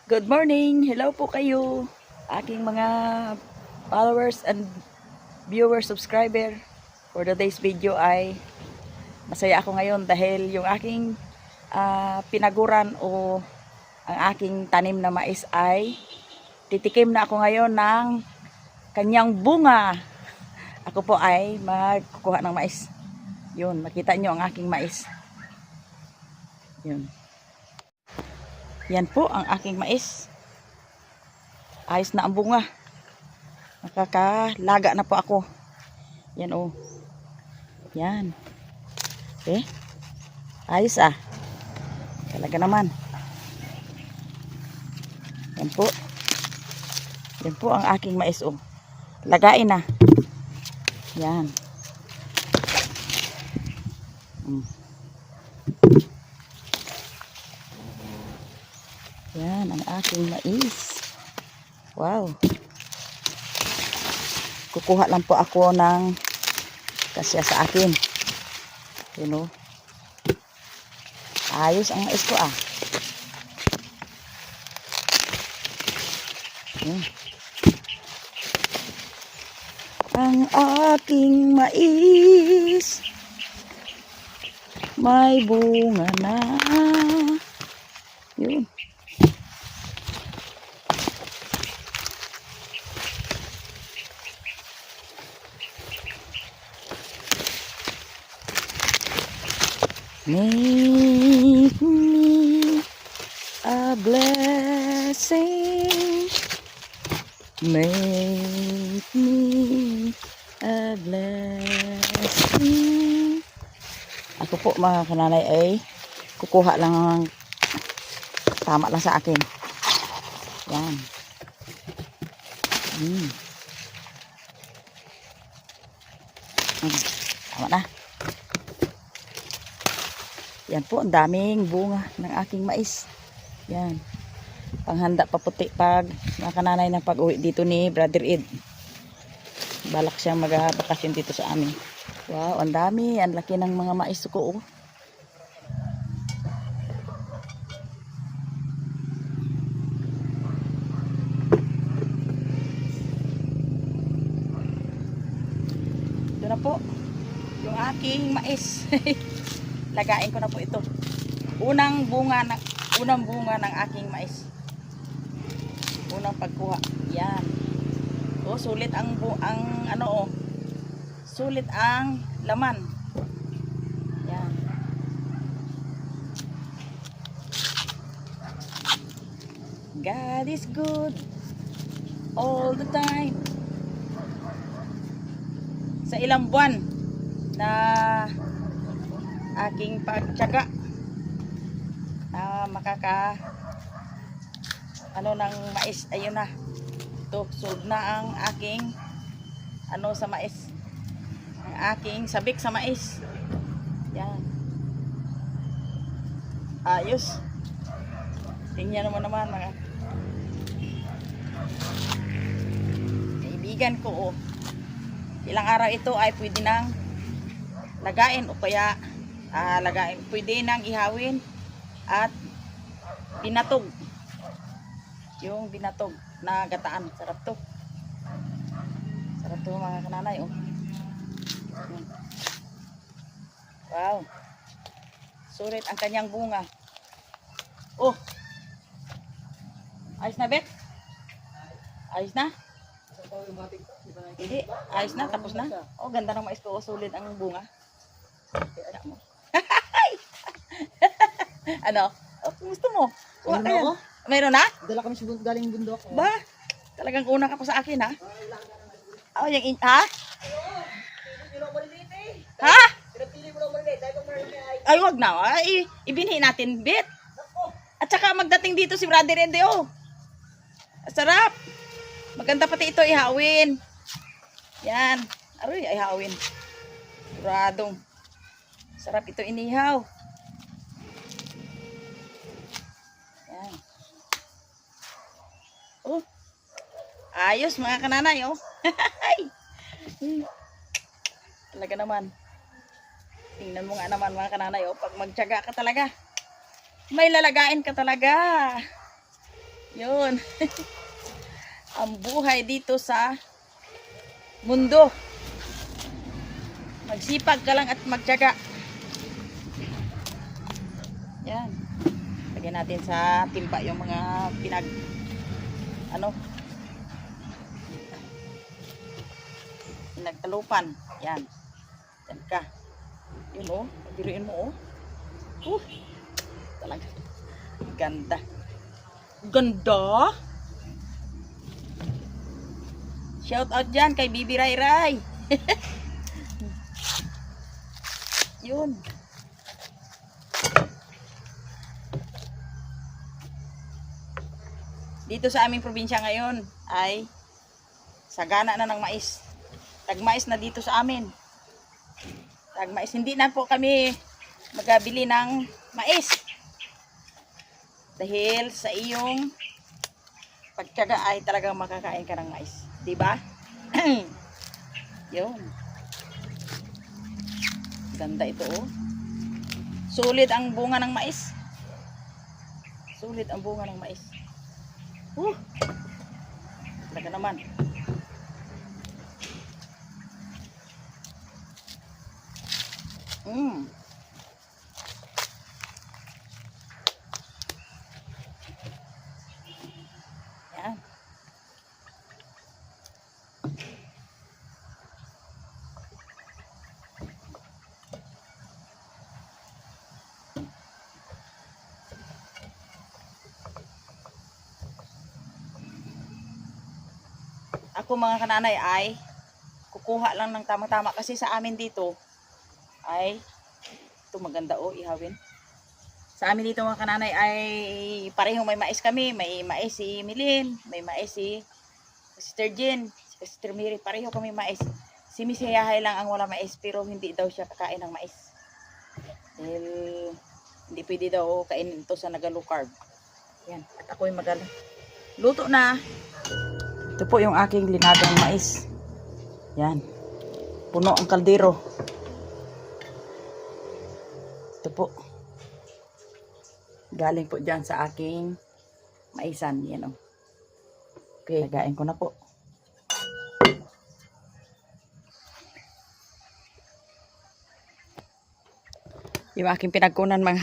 Good morning! Hello po kayo, aking mga followers and viewers, subscriber. For today's video ay masaya ako ngayon dahil yung aking pinaguran o ang aking tanim na mais ay titikim na ako ngayon ng kanyang bunga. Ako po ay magkukuha ng mais. Yun, makita nyo ang aking mais. Yun. Yan po ang aking mais. Ayos na ang bunga. Nakakalaga na po ako. Yan o. Yan. Okay. Ayos ah. Talaga naman. Yan po. Yan po ang aking mais o. Lagain na. Yan. Yan ang aking mais. Wow. Kukuha lang po ako ng kasya sa akin. You know. Ayos ang mais ko ah. Ang aking mais may bunga na. Yun. Make me a blessing. Make me a blessing. Ako po mga kananay ay kukuha lang ng tama lang sa akin. Yan. Tama na. Yan po, ang daming bunga ng aking mais. Yan. Panghanda pa puti pag mga kananay ng pag-uwi dito ni Brother Ed. Balak siyang mag-bakasyon dito sa amin. Wow, ang dami. Ang laki ng mga mais ko. Oh. Ito na po. Yung aking mais. Lagain ko na po ito. Unang bunga ng aking mais. Unang pagkuha. Yan. Oh, sulit ang sulit ang laman. Yan. God is good all the time. Sa ilang buwan na aking pagtiyaga na ng mais, ayun na. Ito, sold na ang aking sa mais. Ang aking sabik sa mais. Yan. Ayos. Tingnan naman mga kaibigan ko. Oh. Ilang araw ito ay pwede nang lagain o kaya pwede nang ihawin at binatog. Yung binatog na gataan, sarap to. Sarap to mga kananay oh. Wow. Sulit ang kanyang bunga. Oh. Ayos na, Bet? Ayos na? Hindi, ayos na, tapos na. Oh, ganda ng mais ko. Oh, sulit ang bunga. Ano? Oh, gusto mo? Kuha ka yan. Mayroon na? Dala kami galing bundok. Ba? Talagang una ka pa sa akin, ha? Oh, yung ha? Ha? Ay, wag na. Ay, ibinhi natin, Bet. At saka magdating dito si Brother Ende, oh. Sarap. Maganda pati ito ihawin. Yan. Aroy, ihawin. Suradong. Sarap ito inihaw. Yan. Oh. Ayos mga kananay, oh. Talaga naman. Tingnan mo nga naman mga kananay, oh. Pag magtiyaga ka talaga, may lalagain ka talaga. Yun. Ang buhay dito sa mundo. Magsipag ka lang at magtiyaga. Yan. Lagyan natin sa timba yung mga pinagtalupan. Yan. Yan ka. Yun oh. Biruin mo oh. Talaga. Ganda. Ganda. Shout out dyan kay Bibi Ray Ray. Yun. Dito sa aming probinsya ngayon ay sagana na ng mais. Tagmais na dito sa amin. Tagmais. Hindi na po kami magabili ng mais. Dahil sa iyong pagtiyaga ay talagang makakain ka ng mais. Diba? Yun. Ganda ito oh. Sulit ang bunga ng mais. Sulit ang bunga ng mais. Talaga naman. Yan. Ako mga kananay ay kukuha lang ng tamang-tama kasi sa amin dito ay ito maganda oh, ihawin. Sa amin dito mga kananay ay parehong may mais kami. May mais si Milin, may mais si Sister Jen, si Sister Mary, pareho kami mais. Si Miss Yahay lang ang wala mais pero hindi daw siya kakain ng mais. Dahil hindi pwede daw kainin ito sa nagalo carb. Yan, at ako'y luto na. Ito po yung aking linagang mais. Yan. Puno ang kaldero. Ito po. Galing po dyan sa aking maisan. Yan o. Okay, lagain ko na po. Yung aking pinagkunan mga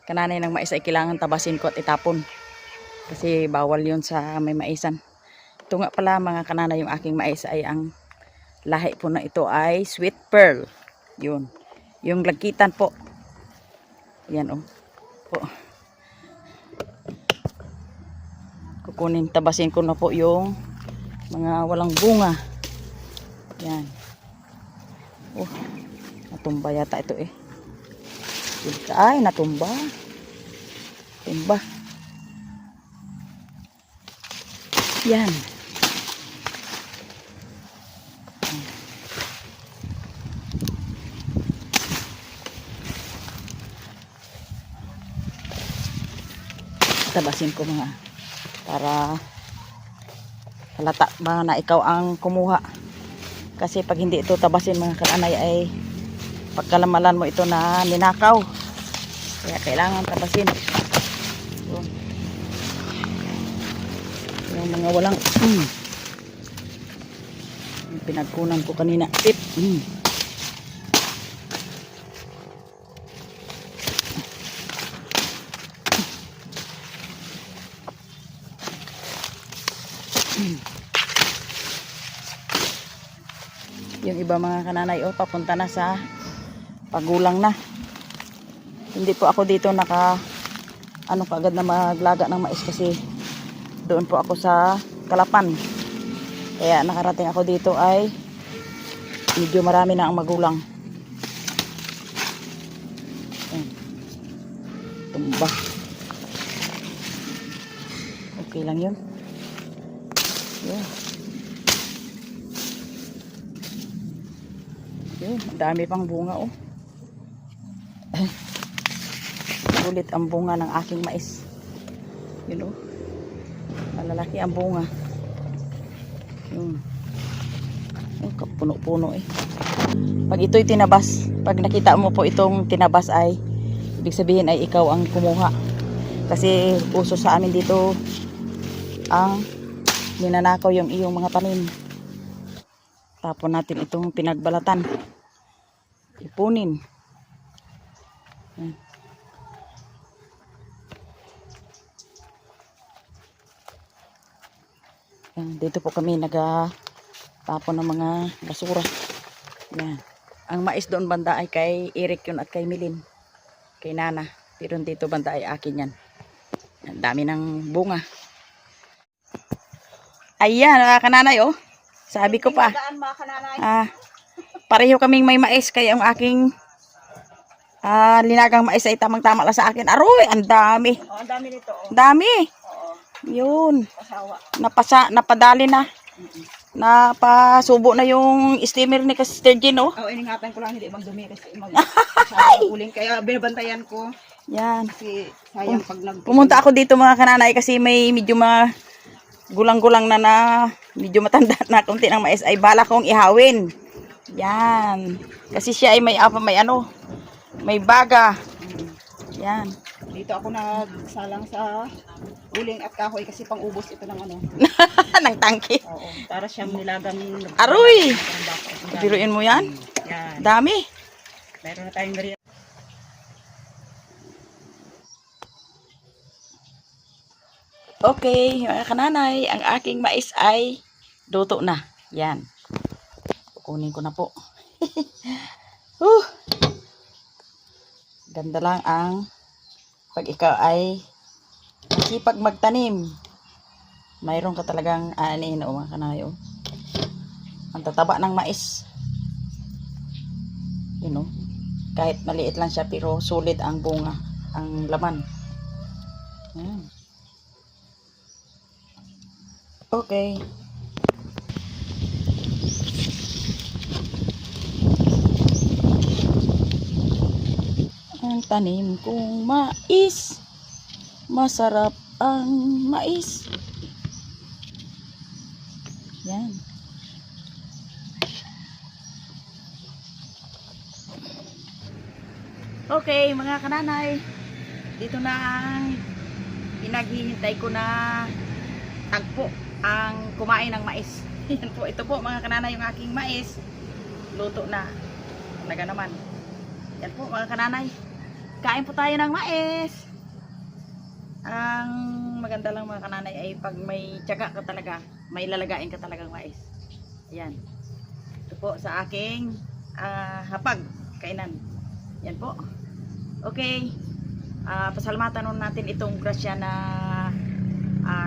kananay ng mais ay kailangan tabasin ko at itapon. Kasi bawal yun sa may maisan. Ito nga pala mga kananay, yung aking mais ay ang lahi po na ito ay sweet pearl. Yun. Yung lagkitan po. Yan o. Po. Kukunin, tabasin ko na po yung mga walang bunga. Yan. Oh, natumba yata ito eh. Ay, natumba. Tumba. Yan. Tabasin ko mga para halata ba na ikaw ang kumuha. Kasi pag hindi ito tabasin mga kananay ay pagkalamalan mo ito na ninakaw. Kaya kailangan tabasin. Yung mga walang yung pinagkunan ko kanina. Tip. Yung iba mga kananay papunta na sa pagulang na. Hindi po ako dito kaagad na maglaga ng mais kasi doon po ako sa Kalapan. Kaya nakarating ako dito ay medyo marami na ang magulang. Tumba. Okay lang yun. Yun. Yun, dami pang bunga Ulit ang bunga ng aking mais. Yun malalaki ang bunga. Yun. Puno-puno Pag ito'y tinabas, pag nakita mo po itong tinabas ay ibig sabihin ay ikaw ang kumuha. Kasi uso sa amin dito ang ninanakaw yung iyong mga tanim. Tapon natin itong pinagbalatan. Ipunin. Yan. Yan. Dito po kami nagatapon ng mga basura. Yan. Ang mais doon banda ay kay Eric yun at kay Milin. Kay Nana. Pero dito banda ay akin yan. Ang dami ng bunga. Ayan, mga kananay, oh. Sabi ko pa. Pareho kaming may mais. Kaya ang aking linagang mais ay tamang-tama lang sa akin. Aroy, ang dami. Oh, ang dami nito. Oh. Dami. Oo. Yun. Pasawa. Napadali na. Napasubo na yung steamer ni Sister Jean, oh. Oh, iningatan ko lang hindi magdumi kasi uling. Kaya binabantayan ko. Yan. Kasi sayang pag Pumunta ako dito mga kananay kasi may medyo gulang-gulang na medyo matanda na kunti ng mais ay bala kong ihawin. Yan. Kasi siya ay may baga. Yan. Dito ako nagsalang sa uling at kahoy kasi pang-ubos ito ng ng tangke. Oo. Para siyang nilagang. Aroy! Biruin mo yan? Yan. Dami. Meron na tayong gari. Okay, mga kananay, ang aking mais ay luto na. Yan. Kukunin ko na po. Ganda lang ang pag ikaw ay sipag magtanim. Mayroon ka talagang mga kananay, oh. Ang tataba ng mais. You know, kahit maliit lang siya pero solid ang bunga, ang laman. Yan. Okay. Ang tanim kong mais, masarap ang mais. Yan. Okay, mga kananay. Dito na ang pinaghihintay ko na tagpo ang kumain ng mais. Yan po, ito po mga kananay yung aking mais. Luto na. Talaga naman. Yan po mga kananay. Kain po tayo ng mais. Ang maganda lang mga kananay ay pag may tiyaga ka talaga, may lalagain ka talagang mais. Yan. Ito po sa aking hapag kainan. Yan po. Okay. Pasalamatan nun natin itong grasya na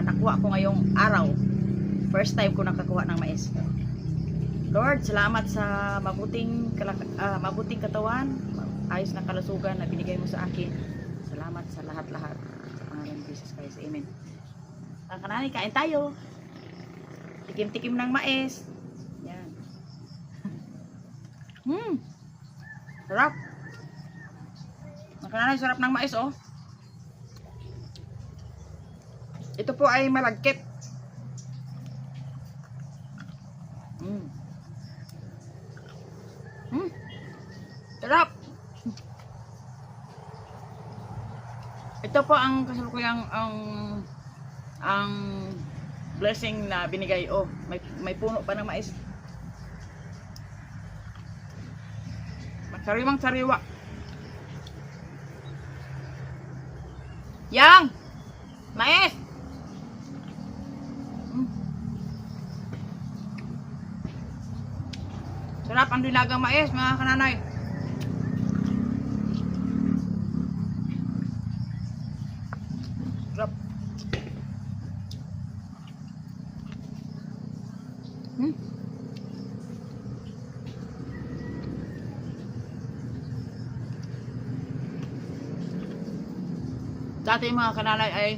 nakuha ko ngayong araw. First time ko nakakuha ng mais. Lord, salamat sa mabuting katawan, ayos na kalusugan na binigay mo sa akin. Salamat sa lahat-lahat. Sa pangalan ng Jesus Christ. Amen. Ang kananay, kain tayo. Tikim-tikim ng mais. Yan. Sarap. Ang kananay, sarap ng mais, oh. Ito po ay malagkit. Sarap. Ito po ang kasalukuyang ang blessing na binigay. Oh, may puno pa ng mais. Sariwang sariwa. Yang! Mais! Sarap ang dilagang mais, mga kananay. Sarap. Dati mga kananay ay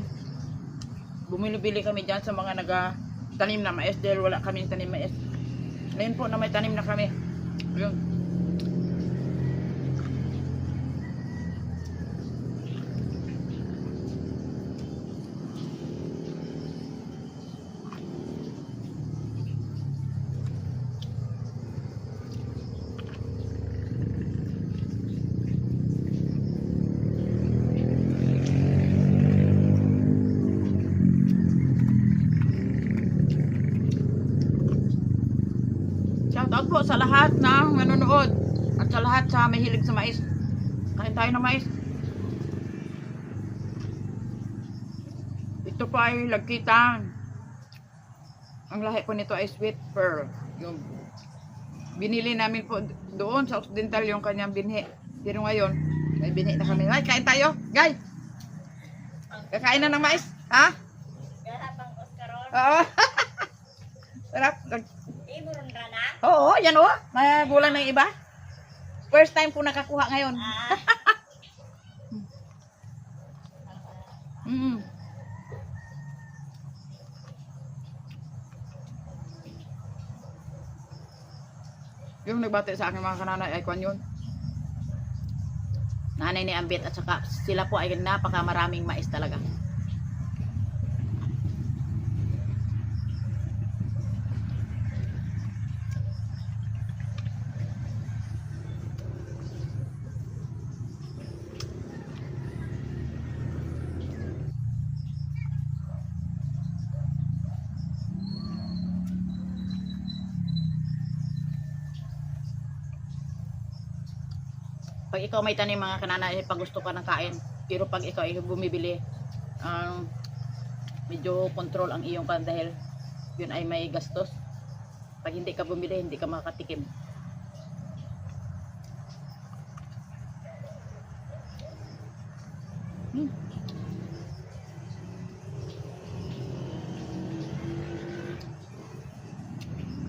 bumili-bili kami dyan sa mga tanim na mais dahil wala kaming tanim mais. Ngayon po na may tanim na kami. Yun. po sa lahat ng nanonood at sa lahat sa mahilig sa mais. Kain tayo ng mais. Ito po ay lagkitan. Ang lahi po nito ay sweet pearl. Yung binili namin po doon sa Occidental yung kanyang binhi. Pero ngayon, may binhi na kami. Ay, kain tayo. Guys! Kakain na ng mais. Ha? Oo. Sarap. Oo, yan o. May gulang ng iba. First time ko nakakuha ngayon. Mm. Yung nagbati sa akin mga kananay ay kwan yun. Nanay ni Ambit at saka sila po ay napakamaraming mais talaga. Pag ikaw may tanim mga kanana, pag gusto ka ng kain. Pero pag ikaw ay bumibili, medyo control ang iyong kan dahil yun ay may gastos. Pag hindi ka bumili, hindi ka makatikim.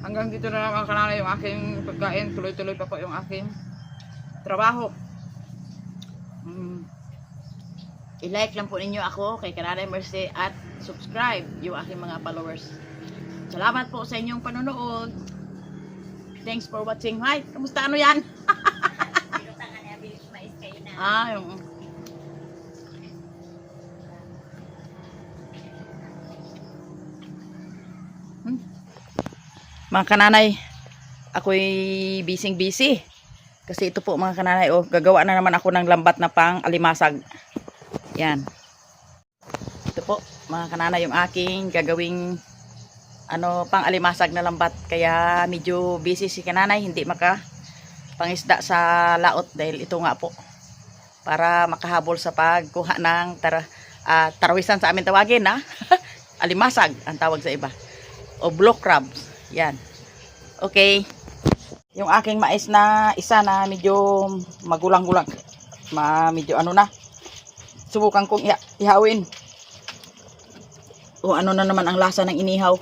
Hanggang dito na lang mga kanana yung aking pagkain. Tuloy-tuloy pa po yung aking trabaho. I-like lang po ninyo ako kay Kananay Mercy at subscribe yung aking mga followers. Salamat po sa inyong panonood. Thanks for watching. Hi, kamusta ano yan? Yung mga kananay, ako'y busy. Kasi ito po mga kananay, gagawa na naman ako ng lambat na pang alimasag. Yan. Ito po mga kananay yung aking gagawing pang alimasag na lambat. Kaya medyo busy si kananay, hindi maka pangisda sa laot dahil ito nga po. Para makahabol sa pagkuha ng tarawisan sa amin tawagin na alimasag ang tawag sa iba. O block crabs. Yan. Okay. Yung aking mais na isa na medyo magulang-gulang. Medyo na. Subukan kong ihawin. O ano na naman ang lasa ng inihaw.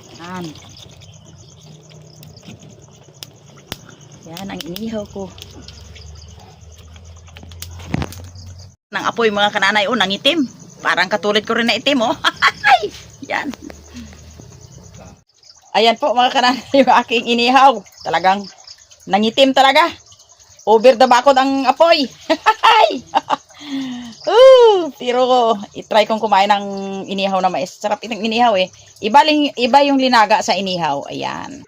Yan ang inihaw ko. Nang apoy mga kananay, nangitim. Parang katulad ko rin na itim, Yan. Ayan po mga kananay, yung aking inihaw. Talagang nangitim talaga. Over the bakod ang apoy. Pero i-try kong kumain ng inihaw na mais. Sarap itong inihaw Iba yung linaga sa inihaw. Ayan.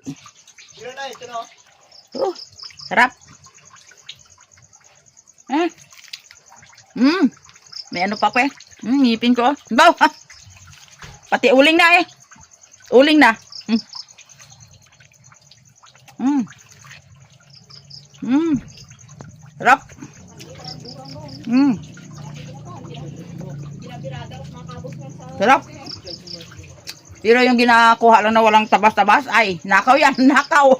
Sarap. May ano pa ko ngipin ko. Baw. Pati uling na Uling na. Sarap. Sarap. Pero yung ginakuha lang na walang tabas-tabas, ay, nakaw yan, nakaw.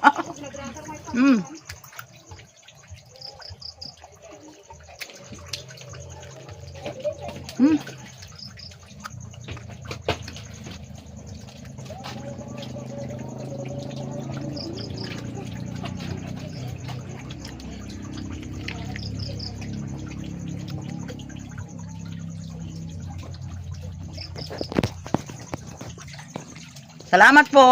Salamat po.